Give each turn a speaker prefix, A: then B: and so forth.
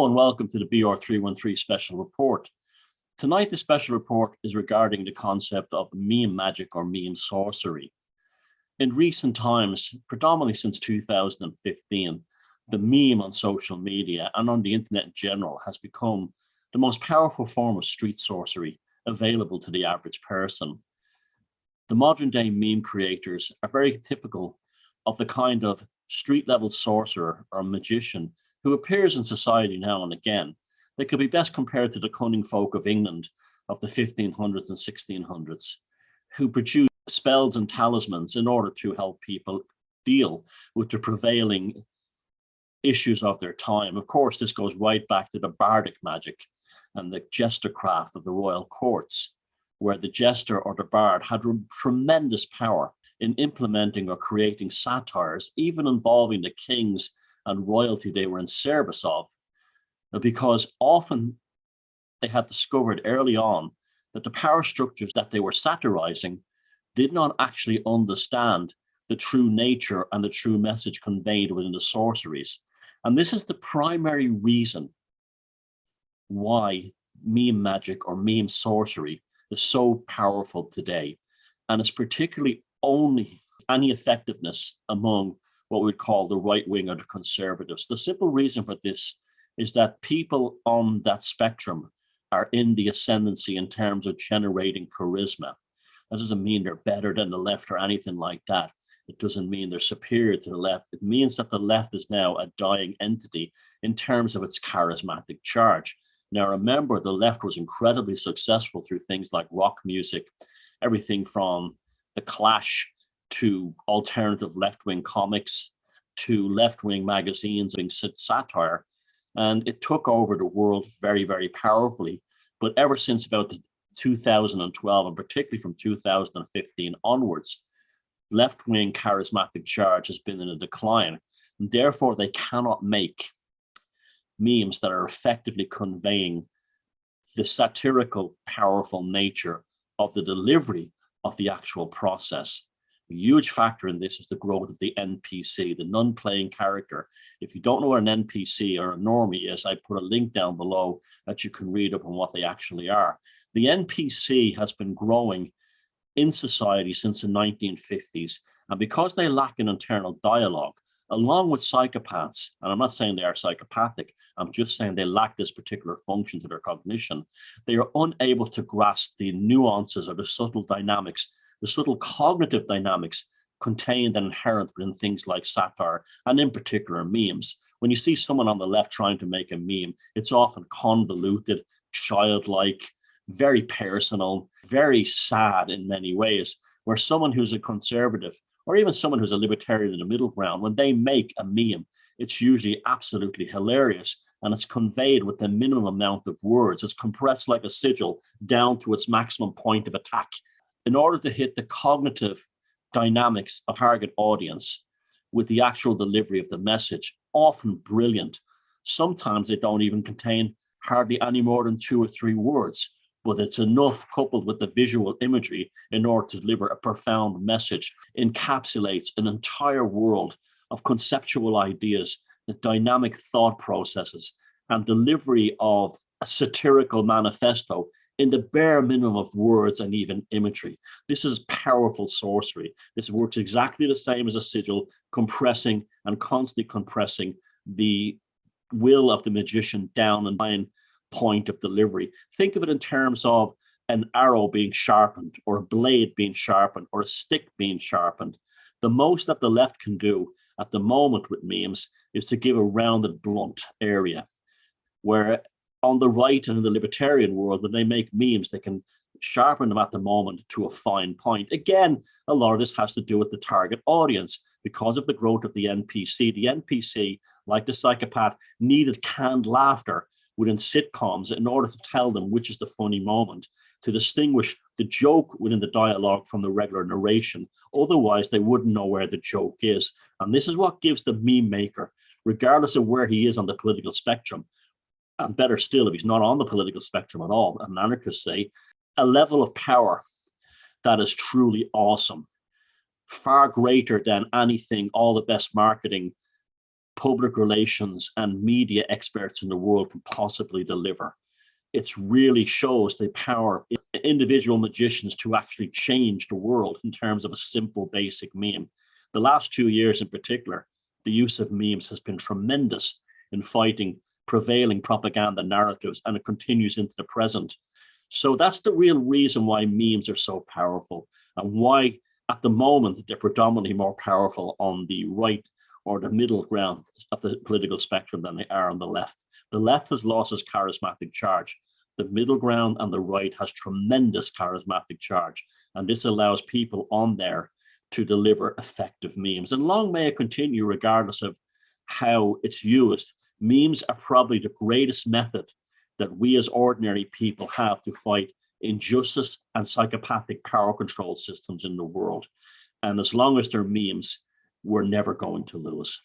A: Hello and welcome to the BR313 special report. Tonight, the special report is regarding the concept of meme magic or meme sorcery. In recent times, predominantly since 2015, the meme on social media and on the internet in general has become the most powerful form of street sorcery available to the average person. The modern day meme creators are very typical of the kind of street level sorcerer or magician who appears in society now and again. They could be best compared to the cunning folk of England of the 1500s and 1600s, who produced spells and talismans in order to help people deal with the prevailing issues of their time. Of course, this goes right back to the bardic magic and the jestercraft of the royal courts, where the jester or the bard had tremendous power in implementing or creating satires, even involving the kings and royalty they were in service of, because often they had discovered early on that the power structures that they were satirizing did not actually understand the true nature and the true message conveyed within the sorceries. And this is the primary reason why meme magic or meme sorcery is so powerful today. And it's particularly only any effectiveness among what we'd call the right wing or the conservatives. The simple reason for this is that people on that spectrum are in the ascendancy in terms of generating charisma. That doesn't mean they're better than the left or anything like that. It doesn't mean they're superior to the left. It means that the left is now a dying entity in terms of its charismatic charge. Now, remember, the left was incredibly successful through things like rock music, everything from The Clash to alternative left-wing comics, to left-wing magazines being satire. And it took over the world very, very powerfully. But ever since about 2012, and particularly from 2015 onwards, left-wing charismatic charge has been in a decline. And therefore, they cannot make memes that are effectively conveying the satirical, powerful nature of the delivery of the actual process. A huge factor in this is the growth of the NPC, the non-playing character. If you don't know what an NPC or a normie is, I put a link down below that you can read up on what they actually are. The NPC has been growing in society since the 1950s, and because they lack an internal dialogue, along with psychopaths, and I'm not saying they are psychopathic, I'm just saying they lack this particular function to their cognition, they are unable to grasp the nuances or the subtle dynamics, the subtle cognitive dynamics contained and inherent within things like satire, and in particular memes. When you see someone on the left trying to make a meme, it's often convoluted, childlike, very personal, very sad in many ways, where someone who's a conservative or even someone who's a libertarian in the middle ground, when they make a meme, it's usually absolutely hilarious, and it's conveyed with the minimum amount of words. It's compressed like a sigil down to its maximum point of attack in order to hit the cognitive dynamics of target audience with the actual delivery of the message, often brilliant. Sometimes they don't even contain hardly any more than 2 or 3 words, but it's enough coupled with the visual imagery in order to deliver a profound message, encapsulates an entire world of conceptual ideas, the dynamic thought processes, and delivery of a satirical manifesto in the bare minimum of words and even imagery. This is powerful sorcery. This works exactly the same as a sigil, compressing and constantly compressing the will of the magician down and line point of delivery. Think of it in terms of an arrow being sharpened, or a blade being sharpened, or a stick being sharpened. The most that the left can do at the moment with memes is to give a rounded, blunt area, where on the right and in the libertarian world, when they make memes, they can sharpen them at the moment to a fine point. Again, a lot of this has to do with the target audience. Because of the growth of the NPC, like the psychopath, needed canned laughter within sitcoms in order to tell them which is the funny moment, to distinguish the joke within the dialogue from the regular narration. Otherwise, they wouldn't know where the joke is. And this is what gives the meme maker, regardless of where he is on the political spectrum, and better still, if he's not on the political spectrum at all, and anarchists say, a level of power that is truly awesome, far greater than anything all the best marketing public relations and media experts in the world can possibly deliver. It really shows the power of individual magicians to actually change the world in terms of a simple, basic meme. The last 2 years in particular, the use of memes has been tremendous in fighting prevailing propaganda narratives, and it continues into the present. So that's the real reason why memes are so powerful, and why at the moment they're predominantly more powerful on the right or the middle ground of the political spectrum than they are on the left. The left has lost its charismatic charge. The middle ground and the right has tremendous charismatic charge. And this allows people on there to deliver effective memes. And long may it continue, regardless of how it's used. Memes are probably the greatest method that we as ordinary people have to fight injustice and psychopathic power control systems in the world. And as long as they're memes, we're never going to lose.